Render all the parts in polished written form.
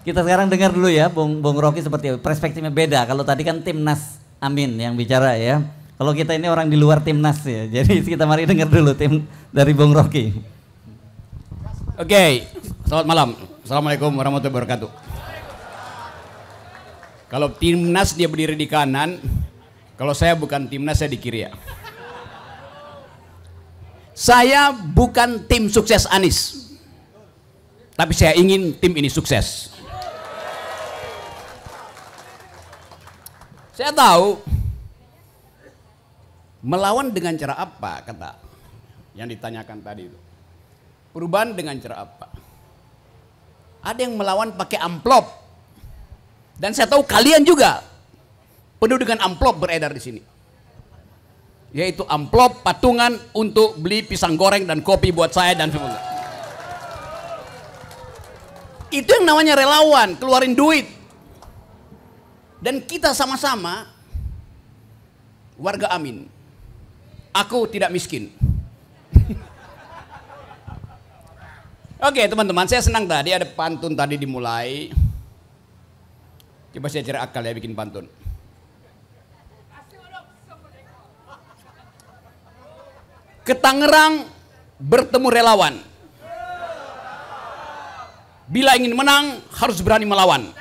Kita sekarang dengar dulu ya, Bung Rocky seperti apa. Perspektifnya beda. Kalau tadi kan Timnas Amin yang bicara ya. Kalau kita ini orang di luar Timnas ya. Jadi kita mari dengar dulu tim dari Bung Rocky. Oke, selamat malam. Assalamualaikum warahmatullahi wabarakatuh. Kalau Timnas dia berdiri di kanan, kalau saya bukan Timnas saya di kiri ya. Saya bukan tim sukses Anies, tapi saya ingin tim ini sukses. Saya tahu melawan dengan cara apa, kata yang ditanyakan tadi itu. Perubahan dengan cara apa? Ada yang melawan pakai amplop. Dan saya tahu kalian juga penuh dengan amplop beredar di sini. Yaitu amplop patungan untuk beli pisang goreng dan kopi buat saya dan semua. Itu yang namanya relawan, keluarin duit. Dan kita sama-sama warga Amin. Aku tidak miskin. Oke teman-teman, saya senang tadi ada pantun tadi dimulai. Coba saya cari akal ya bikin pantun. Ke Tangerang bertemu relawan. Bila ingin menang harus berani melawan.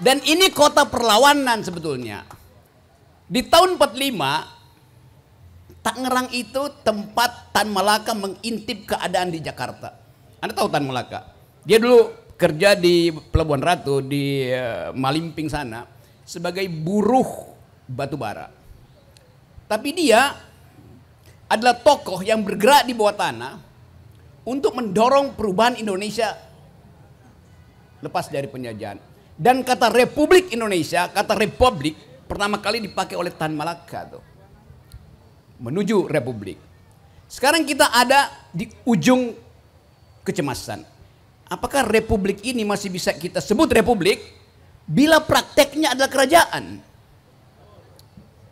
Dan ini kota perlawanan sebetulnya. Di tahun 45, Tangerang itu tempat Tan Malaka mengintip keadaan di Jakarta. Anda tahu Tan Malaka? Dia dulu kerja di Pelabuhan Ratu di Malimping sana sebagai buruh batu bara. Tapi dia adalah tokoh yang bergerak di bawah tanah untuk mendorong perubahan Indonesia lepas dari penjajahan. Dan kata Republik Indonesia, kata Republik pertama kali dipakai oleh Tan Malaka tuh. Menuju Republik. Sekarang kita ada di ujung kecemasan. Apakah Republik ini masih bisa kita sebut Republik bila prakteknya adalah kerajaan?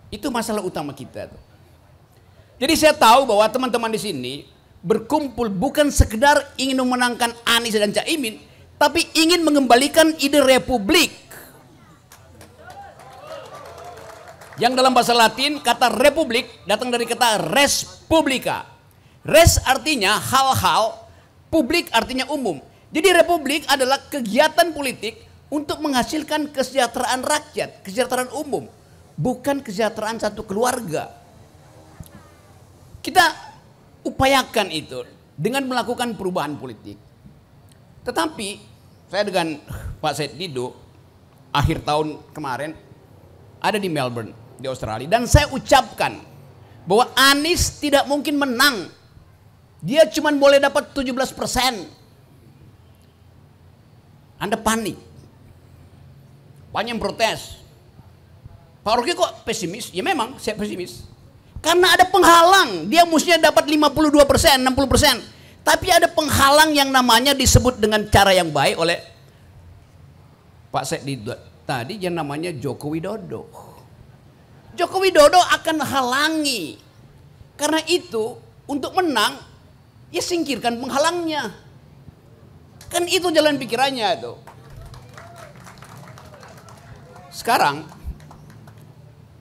Itu masalah utama kita tuh. Jadi saya tahu bahwa teman-teman di sini berkumpul bukan sekedar ingin memenangkan Anies dan Caimin, tapi ingin mengembalikan ide republik. Yang dalam bahasa Latin kata republik datang dari kata res publica. Res artinya hal-hal, publik artinya umum. Jadi republik adalah kegiatan politik untuk menghasilkan kesejahteraan rakyat, kesejahteraan umum, bukan kesejahteraan satu keluarga. Kita upayakan itu dengan melakukan perubahan politik. Tetapi saya dengan Pak Said Didu akhir tahun kemarin ada di Melbourne di Australia dan saya ucapkan bahwa Anies tidak mungkin menang. Dia cuma boleh dapat 17%. Anda panik. Banyak yang protes. Pak Rocky kok pesimis? Ya memang saya pesimis. Karena ada penghalang. Dia mestinya dapat 52%, 60%. Tapi ada penghalang yang namanya disebut dengan cara yang baik oleh Pak Said Didu tadi yang namanya Joko Widodo. Joko Widodo akan halangi. Karena itu untuk menang ya singkirkan penghalangnya. Kan itu jalan pikirannya itu. Sekarang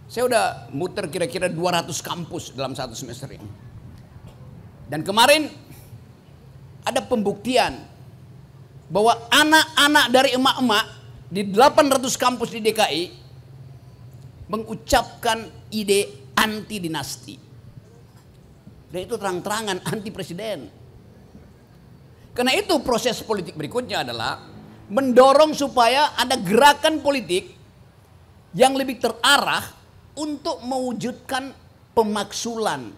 saya udah muter kira-kira 200 kampus dalam satu semester ini. Dan kemarin ada pembuktian bahwa anak-anak dari emak-emak di 800 kampus di DKI mengucapkan ide anti dinasti. Dan itu terang-terangan anti presiden. Karena itu proses politik berikutnya adalah mendorong supaya ada gerakan politik yang lebih terarah untuk mewujudkan pemaksulan,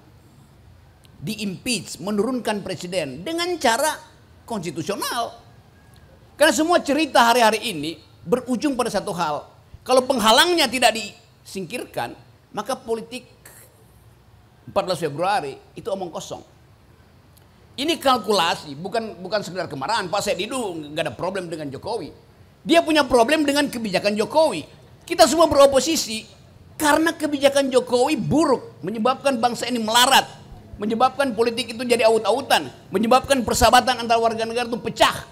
di-impeach, menurunkan presiden dengan cara konstitusional. Karena semua cerita hari-hari ini berujung pada satu hal. Kalau penghalangnya tidak disingkirkan, maka politik 14 Februari itu omong kosong. Ini kalkulasi, bukan sekedar kemarahan. Pak Said Didu nggak ada problem dengan Jokowi. Dia punya problem dengan kebijakan Jokowi. Kita semua beroposisi karena kebijakan Jokowi buruk, menyebabkan bangsa ini melarat. Menyebabkan politik itu jadi aut-autan, menyebabkan persahabatan antara warga negara itu pecah.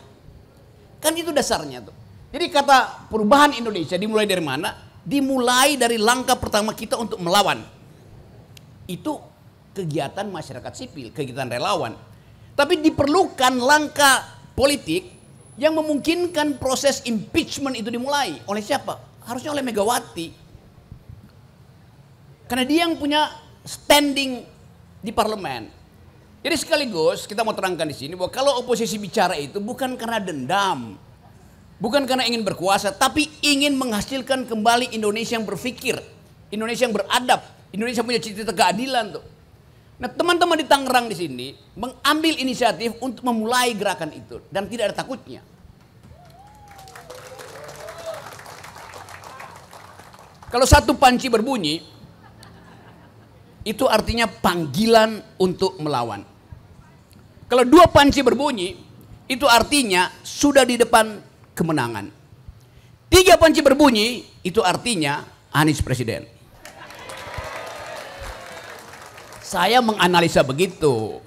Kan itu dasarnya tuh. Jadi kata perubahan Indonesia dimulai dari mana? Dimulai dari langkah pertama kita untuk melawan. Itu kegiatan masyarakat sipil, kegiatan relawan. Tapi diperlukan langkah politik yang memungkinkan proses impeachment itu dimulai. Oleh siapa? Harusnya oleh Megawati. Karena dia yang punya standing di parlemen. Jadi sekaligus kita mau terangkan di sini bahwa kalau oposisi bicara itu bukan karena dendam, bukan karena ingin berkuasa, tapi ingin menghasilkan kembali Indonesia yang berpikir, Indonesia yang beradab, Indonesia punya cita-cita keadilan tuh. Nah, teman-teman di Tangerang di sini mengambil inisiatif untuk memulai gerakan itu dan tidak ada takutnya. Kalau satu panci berbunyi, itu artinya panggilan untuk melawan. Kalau dua panci berbunyi, itu artinya sudah di depan kemenangan. Tiga panci berbunyi, itu artinya Anies presiden. Saya menganalisa begitu.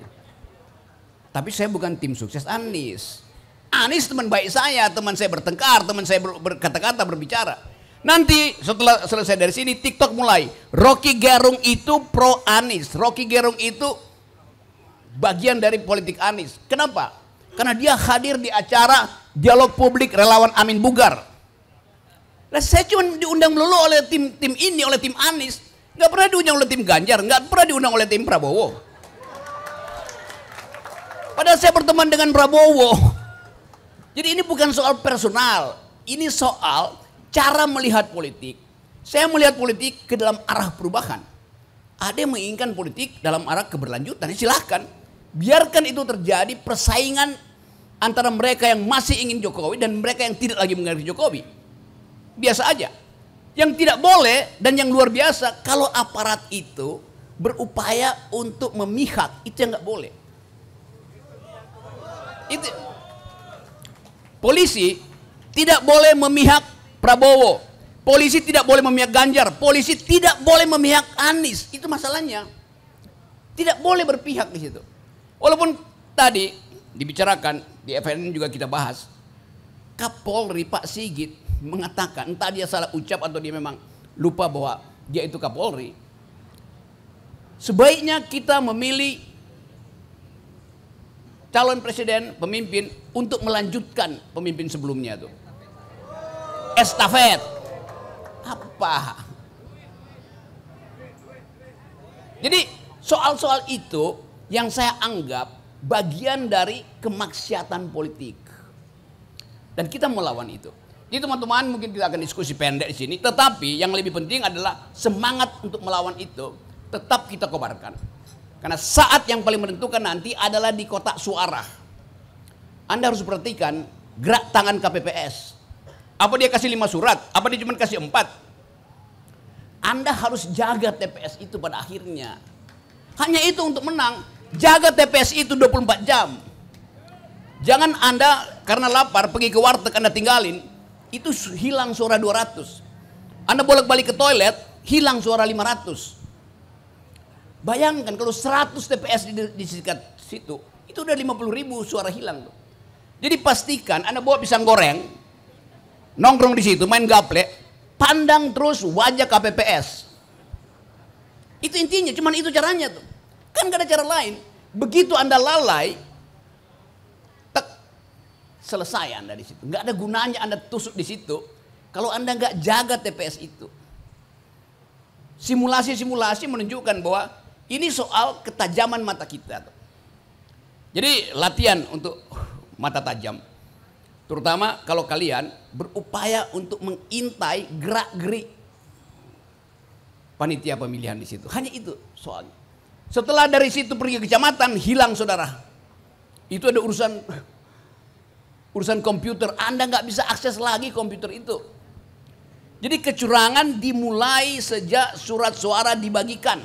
Tapi saya bukan tim sukses Anies. Anies teman baik saya, teman saya bertengkar, teman saya berkata-kata, berbicara. Nanti setelah selesai dari sini TikTok mulai. Rocky Gerung itu pro Anies. Rocky Gerung itu bagian dari politik Anies. Kenapa? Karena dia hadir di acara dialog publik relawan Amin Bugar. Nah, saya cuma diundang melulu oleh tim ini, oleh tim Anies. Nggak pernah diundang oleh tim Ganjar, nggak pernah diundang oleh tim Prabowo. Padahal saya berteman dengan Prabowo. Jadi ini bukan soal personal, ini soal cara melihat politik. Saya melihat politik ke dalam arah perubahan. Ada yang menginginkan politik dalam arah keberlanjutan, silahkan. Biarkan itu terjadi persaingan antara mereka yang masih ingin Jokowi dan mereka yang tidak lagi mengerti Jokowi. Biasa aja. Yang tidak boleh dan yang luar biasa, kalau aparat itu berupaya untuk memihak, itu yang nggak boleh. Itu polisi tidak boleh memihak Prabowo, polisi tidak boleh memihak Ganjar, polisi tidak boleh memihak Anies. Itu masalahnya. Tidak boleh berpihak di situ. Walaupun tadi dibicarakan di FNN juga kita bahas, Kapolri Pak Sigit mengatakan, entah dia salah ucap atau dia memang lupa bahwa dia itu Kapolri. Sebaiknya kita memilih calon presiden, pemimpin untuk melanjutkan pemimpin sebelumnya tuh. Estafet. Apa? Jadi soal-soal itu yang saya anggap bagian dari kemaksiatan politik. Dan kita melawan itu. Jadi teman-teman mungkin kita akan diskusi pendek di sini, tetapi yang lebih penting adalah semangat untuk melawan itu tetap kita kobarkan. Karena saat yang paling menentukan nanti adalah di kotak suara. Anda harus perhatikan gerak tangan KPPS. Apa dia kasih 5 surat? Apa dia cuma kasih 4? Anda harus jaga TPS itu pada akhirnya. Hanya itu untuk menang. Jaga TPS itu 24 jam. Jangan Anda karena lapar pergi ke warteg Anda tinggalin. Itu hilang suara 200. Anda bolak-balik ke toilet, hilang suara 500. Bayangkan kalau 100 TPS di situ, itu udah 50.000 suara hilang tuh. Jadi pastikan Anda bawa pisang goreng, nongkrong di situ, main gaple, pandang terus wajah KPPS. Itu intinya, cuman itu caranya tuh. Kan gak ada cara lain. Begitu Anda lalai, selesai Anda di situ. Nggak ada gunanya Anda tusuk di situ kalau Anda nggak jaga TPS itu. Simulasi-simulasi menunjukkan bahwa ini soal ketajaman mata kita. Jadi latihan untuk mata tajam. Terutama kalau kalian berupaya untuk mengintai gerak-gerik panitia pemilihan di situ. Hanya itu soalnya. Setelah dari situ pergi ke kecamatan, hilang saudara. Itu ada urusan komputer, Anda nggak bisa akses lagi komputer itu. Jadi kecurangan dimulai sejak surat suara dibagikan.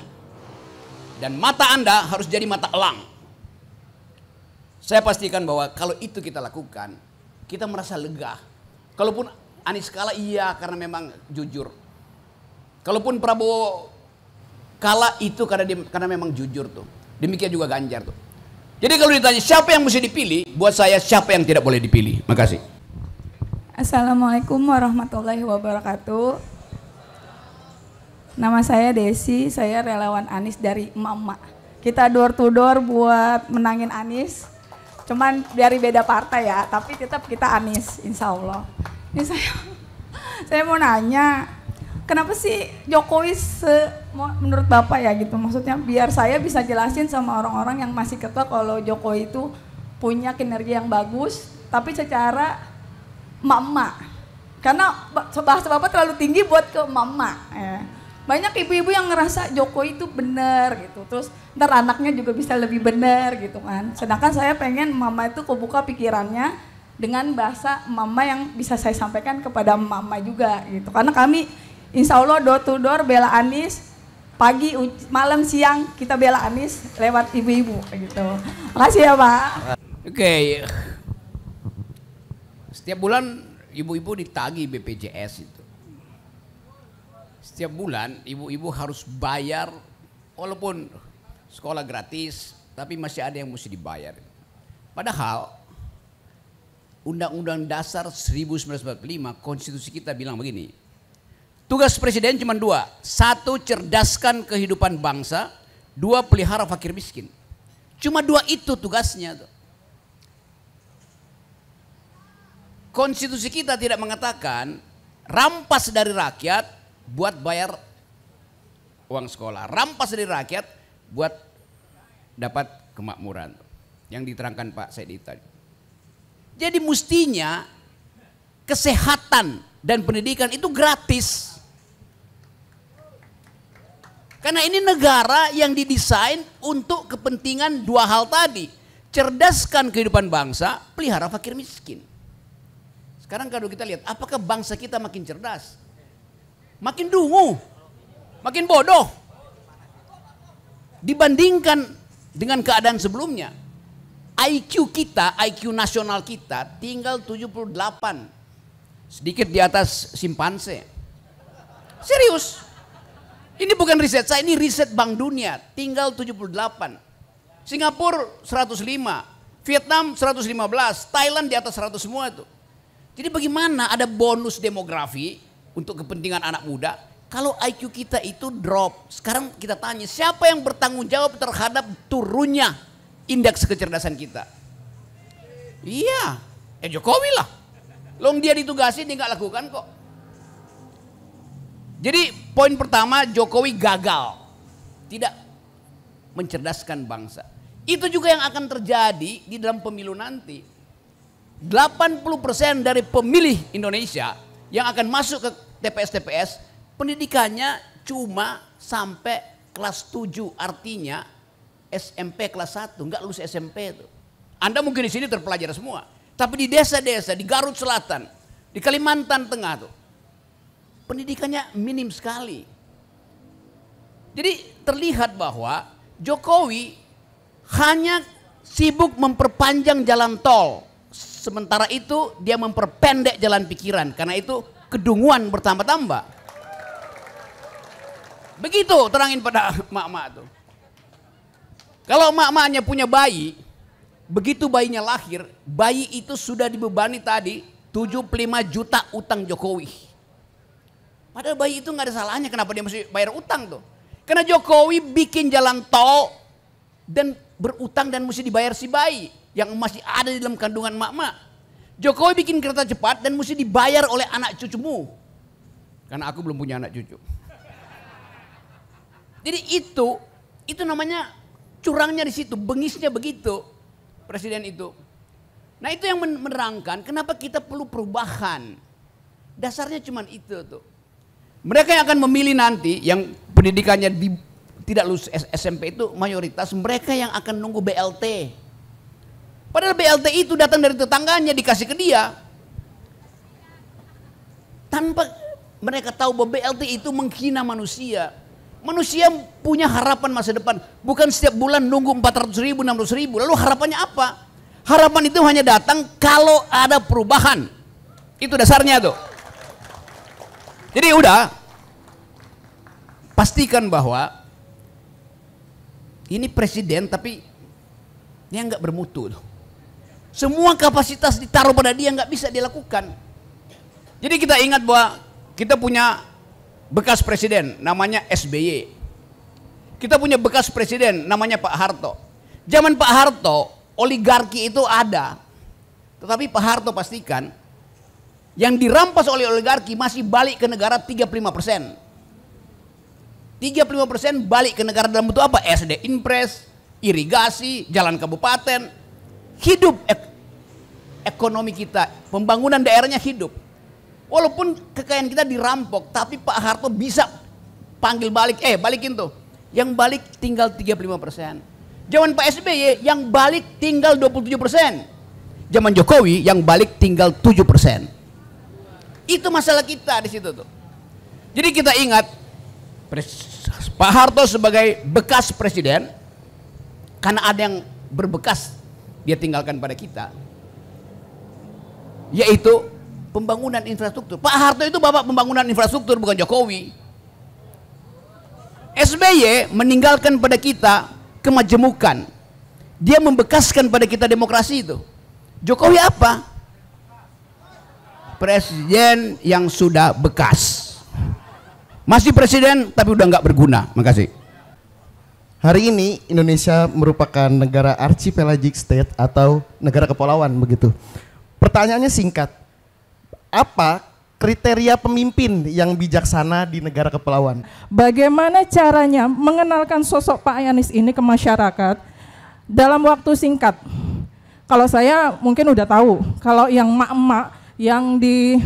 Dan mata Anda harus jadi mata elang. Saya pastikan bahwa kalau itu kita lakukan, kita merasa lega. Kalaupun Anies kalah, iya karena memang jujur. Kalaupun Prabowo kalah, itu karena memang jujur tuh. Demikian juga Ganjar tuh. Jadi kalau ditanya siapa yang mesti dipilih, buat saya siapa yang tidak boleh dipilih. Makasih. Assalamualaikum warahmatullahi wabarakatuh. Nama saya Desi, saya relawan Anies dari emak-emak. Kita door to door buat menangin Anies. Cuman dari beda partai ya, tapi tetap kita Anies, insya Allah. Ini saya mau nanya, kenapa sih Jokowi menurut Bapak ya gitu, maksudnya biar saya bisa jelasin sama orang-orang yang masih kekeh kalau Jokowi itu punya kinerja yang bagus, tapi secara emak-emak. Karena bahasa Bapak terlalu tinggi buat ke emak-emak. Ya. Banyak ibu-ibu yang ngerasa Jokowi itu benar gitu, terus ntar anaknya juga bisa lebih benar gitu kan. Sedangkan saya pengen mama itu kebuka pikirannya dengan bahasa mama yang bisa saya sampaikan kepada mama juga gitu. Karena kami insya Allah door to door bela Anies, pagi, malam, siang kita bela Anies lewat ibu-ibu gitu. Makasih ya Pak. Oke. Setiap bulan ibu-ibu ditagih BPJS itu. Setiap bulan ibu-ibu harus bayar, walaupun sekolah gratis, tapi masih ada yang mesti dibayar. Padahal Undang-Undang Dasar 1945 konstitusi kita bilang begini. Tugas presiden cuma dua. Satu, cerdaskan kehidupan bangsa. Dua, pelihara fakir miskin. Cuma dua itu tugasnya. Konstitusi kita tidak mengatakan rampas dari rakyat buat bayar uang sekolah. Rampas dari rakyat buat dapat kemakmuran. Yang diterangkan Pak Said tadi. Jadi mestinya kesehatan dan pendidikan itu gratis. Karena ini negara yang didesain untuk kepentingan dua hal tadi. Cerdaskan kehidupan bangsa, pelihara fakir miskin. Sekarang kalau kita lihat, apakah bangsa kita makin cerdas? Makin dungu, makin bodoh. Dibandingkan dengan keadaan sebelumnya. IQ kita, IQ nasional kita tinggal 78. Sedikit di atas simpanse. Serius. Ini bukan riset saya, ini riset Bank Dunia. Tinggal 78. Singapura 105. Vietnam 115. Thailand di atas 100 semua itu. Jadi bagaimana ada bonus demografi untuk kepentingan anak muda kalau IQ kita itu drop. Sekarang kita tanya siapa yang bertanggung jawab terhadap turunnya indeks kecerdasan kita? Iya, Jokowi lah. Long dia ditugasi dia nggak lakukan kok. Jadi poin pertama, Jokowi gagal. Tidak mencerdaskan bangsa. Itu juga yang akan terjadi di dalam pemilu nanti. 80% dari pemilih Indonesia yang akan masuk ke TPS-TPS pendidikannya cuma sampai kelas 7, artinya SMP kelas 1, enggak lulus SMP itu. Anda mungkin di sini terpelajar semua, tapi di desa-desa, di Garut Selatan, di Kalimantan Tengah tuh pendidikannya minim sekali. Jadi terlihat bahwa Jokowi hanya sibuk memperpanjang jalan tol. Sementara itu dia memperpendek jalan pikiran. Karena itu kedunguan bertambah-tambah. Begitu terangin pada emak-emak tuh. Kalau emak-emaknya punya bayi, begitu bayinya lahir, bayi itu sudah dibebani tadi 75 juta utang Jokowi. Padahal bayi itu nggak ada salahnya, kenapa dia mesti bayar utang tuh? Karena Jokowi bikin jalan tol dan berutang dan mesti dibayar si bayi yang masih ada di dalam kandungan emak-emak. Jokowi bikin kereta cepat dan mesti dibayar oleh anak cucumu. Karena aku belum punya anak cucu. Jadi itu namanya curangnya di situ, bengisnya begitu presiden itu. Nah itu yang menerangkan kenapa kita perlu perubahan. Dasarnya cuma itu tuh. Mereka yang akan memilih nanti yang pendidikannya tidak lulus SMP itu mayoritas mereka yang akan nunggu BLT. Padahal BLT itu datang dari tetangganya dikasih ke dia. Tanpa mereka tahu bahwa BLT itu menghina manusia. Manusia punya harapan masa depan. Bukan setiap bulan nunggu 400 ribu, 600 ribu. Lalu harapannya apa? Harapan itu hanya datang kalau ada perubahan. Itu dasarnya tuh. Jadi udah. Pastikan bahwa ini presiden tapi dia nggak bermutu tuh. Semua kapasitas ditaruh pada dia nggak bisa dilakukan. Jadi kita ingat bahwa kita punya bekas presiden namanya SBY. Kita punya bekas presiden namanya Pak Harto. Zaman Pak Harto, oligarki itu ada. Tetapi Pak Harto pastikan yang dirampas oleh oligarki masih balik ke negara 35%. 35% balik ke negara dalam bentuk apa? SD Impres, irigasi, jalan kabupaten. Hidup ekonomi kita, pembangunan daerahnya hidup. Walaupun kekayaan kita dirampok, tapi Pak Harto bisa panggil balik, balikin tuh. Yang balik tinggal 35%. Zaman Pak SBY yang balik tinggal 27%. Zaman Jokowi yang balik tinggal 7%. Itu masalah kita di situ tuh. Jadi kita ingat Pak Harto sebagai bekas presiden, karena ada yang berbekas dia tinggalkan pada kita, yaitu pembangunan infrastruktur. Pak Harto itu bapak pembangunan infrastruktur, bukan Jokowi. SBY meninggalkan pada kita kemajemukan. Dia membekaskan pada kita demokrasi itu. Jokowi apa? Presiden yang sudah bekas. Masih presiden tapi udah nggak berguna. Makasih. Hari ini Indonesia merupakan negara archipelagic state atau negara kepulauan begitu. Pertanyaannya singkat. Apa kriteria pemimpin yang bijaksana di negara kepulauan? Bagaimana caranya mengenalkan sosok Pak Anies ini ke masyarakat dalam waktu singkat? Kalau saya mungkin udah tahu, kalau yang emak-emak yang di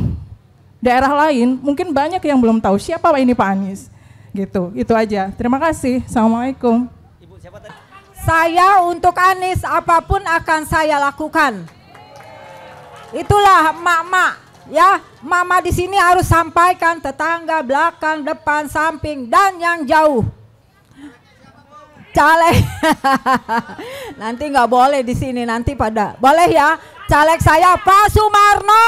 daerah lain mungkin banyak yang belum tahu siapa ini Pak Anies. Gitu, itu aja. Terima kasih. Assalamualaikum. Ibu siapa tadi? Saya untuk Anies apapun akan saya lakukan. Itulah emak-emak. Ya, mama di sini harus sampaikan tetangga, belakang, depan, samping, dan yang jauh. Caleg, nanti nggak boleh di sini, nanti pada boleh ya. Caleg saya Pak Sumarno.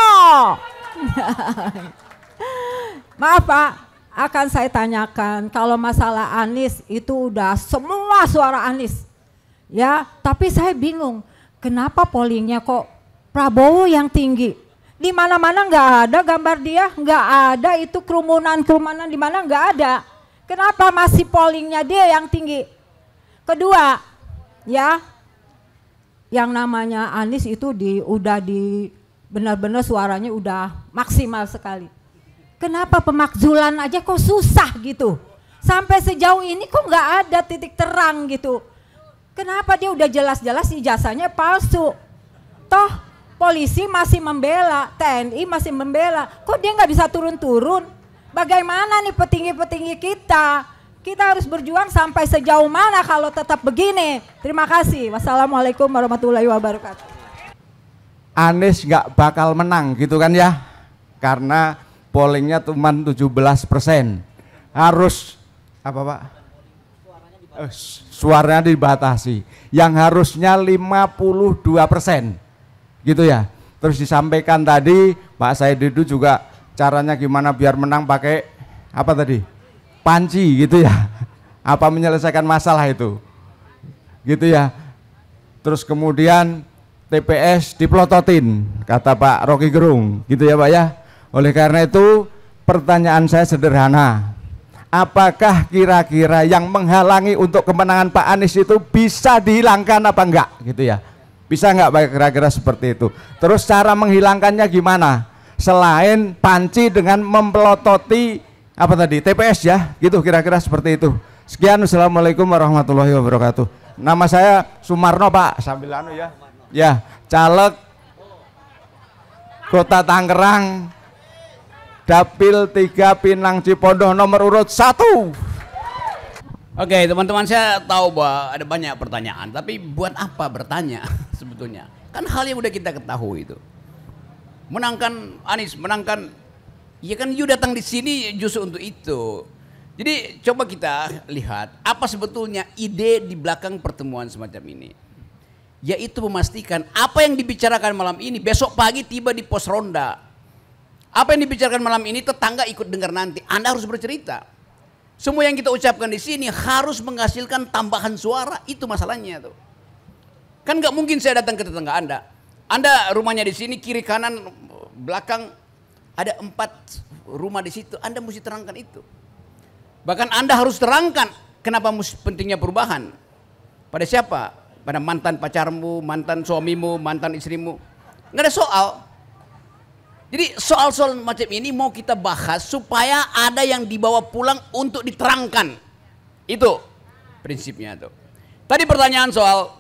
Maaf Pak, akan saya tanyakan. Kalau masalah Anies itu udah semua suara Anies, ya. Tapi saya bingung, kenapa pollingnya kok Prabowo yang tinggi? Di mana-mana nggak ada gambar dia, nggak ada itu kerumunan di mana nggak ada. Kenapa masih pollingnya dia yang tinggi? Kedua, ya, yang namanya Anies itu udah benar-benar suaranya udah maksimal sekali. Kenapa pemakzulan aja kok susah gitu? Sampai sejauh ini kok nggak ada titik terang gitu? Kenapa dia udah jelas-jelas ijazahnya palsu? Toh polisi masih membela, TNI masih membela, kok dia nggak bisa turun-turun? Bagaimana nih petinggi-petinggi kita? Kita harus berjuang sampai sejauh mana kalau tetap begini? Terima kasih. Wassalamualaikum warahmatullahi wabarakatuh. Anies nggak bakal menang gitu kan ya? Karena pollingnya cuma 17%. Harus apa Pak? Suaranya dibatasi. Yang harusnya 52%. Gitu ya. Terus disampaikan tadi Pak Said Didu juga caranya gimana biar menang pakai apa tadi? Panci gitu ya. Apa menyelesaikan masalah itu? Gitu ya. Terus kemudian TPS diplototin kata Pak Rocky Gerung, gitu ya Pak ya. Oleh karena itu pertanyaan saya sederhana. Apakah kira-kira yang menghalangi untuk kemenangan Pak Anies itu bisa dihilangkan apa enggak gitu ya? Bisa nggak Pak kira-kira seperti itu? Terus cara menghilangkannya gimana? Selain panci dengan mempelototi apa tadi TPS ya, gitu kira-kira seperti itu. Sekian, assalamualaikum warahmatullahi wabarakatuh. Nama saya Sumarno Pak, sambil anu ya. Ya, caleg Kota Tangerang, Dapil 3 Pinang Cipondoh nomor urut 1. Oke, teman-teman, saya tahu bahwa ada banyak pertanyaan, tapi buat apa bertanya sebetulnya? Kan hal yang udah kita ketahui itu. Menangkan Anies, menangkan, ya kan you datang di sini justru untuk itu. Jadi coba kita lihat apa sebetulnya ide di belakang pertemuan semacam ini. Yaitu memastikan apa yang dibicarakan malam ini besok pagi tiba di pos ronda. Apa yang dibicarakan malam ini tetangga ikut dengar nanti. Anda harus bercerita. Semua yang kita ucapkan di sini harus menghasilkan tambahan suara. Itu masalahnya tuh. Kan nggak mungkin saya datang ke tetangga Anda. Anda rumahnya di sini, kiri kanan belakang Ada 4 rumah di situ, Anda mesti terangkan itu. Bahkan Anda harus terangkan kenapa pentingnya perubahan. Pada siapa? Pada mantan pacarmu, mantan suamimu, mantan istrimu. Nggak ada soal. Jadi soal-soal macam ini mau kita bahas supaya ada yang dibawa pulang untuk diterangkan. Itu prinsipnya tuh. Tadi pertanyaan soal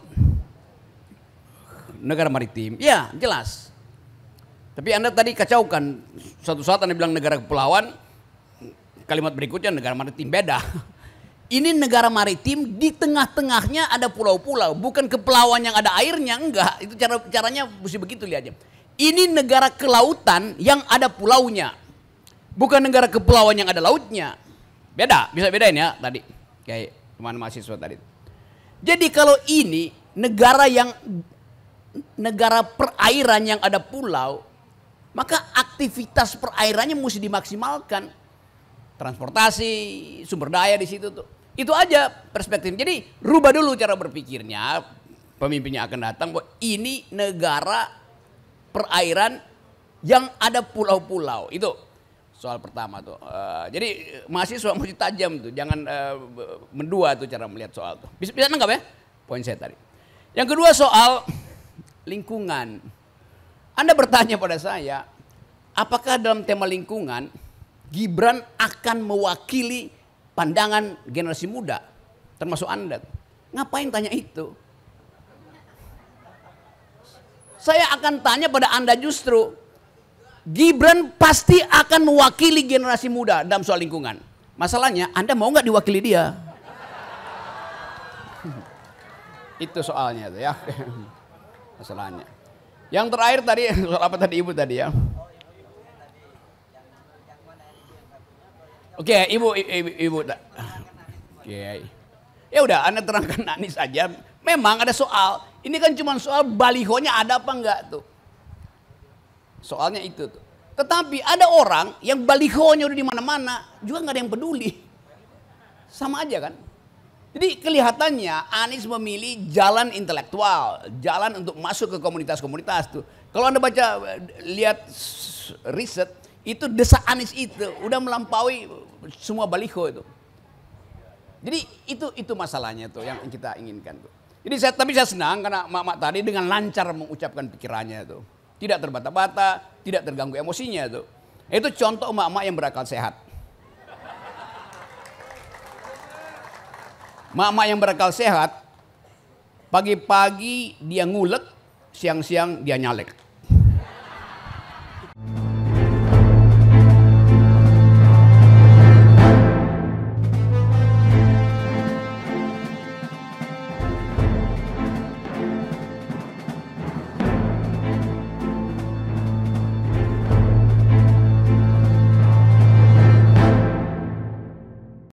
negara maritim. Ya, jelas. Tapi Anda tadi kacaukan, suatu saat Anda bilang negara kepulauan, kalimat berikutnya negara maritim, beda. Ini negara maritim, di tengah-tengahnya ada pulau-pulau, bukan kepulauan yang ada airnya, enggak. Itu caranya mesti begitu lihatnya. Ini negara kelautan yang ada pulaunya, bukan negara kepulauan yang ada lautnya. Beda, bisa bedain ya tadi, kayak teman mahasiswa tadi. Jadi kalau ini negara perairan yang ada pulau, maka aktivitas perairannya mesti dimaksimalkan. Transportasi, sumber daya di situ tuh. Itu aja perspektif. Jadi rubah dulu cara berpikirnya. Pemimpinnya akan datang bahwa ini negara perairan yang ada pulau-pulau. Itu soal pertama tuh. Jadi mahasiswa mesti tajam tuh. Jangan mendua tuh cara melihat soal tuh. Bisa nangkap ya? Poin saya tadi. Yang kedua soal lingkungan. Anda bertanya pada saya, apakah dalam tema lingkungan Gibran akan mewakili pandangan generasi muda, termasuk Anda? Ngapain tanya itu? Saya akan tanya pada Anda justru, Gibran pasti akan mewakili generasi muda dalam soal lingkungan. Masalahnya, Anda mau nggak diwakili dia? Itu soalnya tuh ya, masalahnya. Yang terakhir tadi, soal apa tadi Ibu tadi ya? Oke, Ibu. Oke. Ya udah, Anda terangkan Anies aja. Memang ada soal. Ini kan cuma soal balihonya ada apa enggak tuh. Soalnya itu tuh. Tetapi ada orang yang balihonya udah di mana-mana, juga nggak ada yang peduli. Sama aja kan? Jadi kelihatannya Anies memilih jalan intelektual, jalan untuk masuk ke komunitas-komunitas tuh. Kalau Anda lihat riset, itu desa Anies itu udah melampaui semua baliho itu. Jadi itu masalahnya tuh yang kita inginkan tuh. Jadi tapi saya senang karena Mak tadi dengan lancar mengucapkan pikirannya tuh. Tidak terbata-bata, tidak terganggu emosinya tuh. Itu contoh emak-emak yang berakal sehat. Emak-emak yang berakal sehat, pagi-pagi dia ngulek, siang-siang dia nyalek.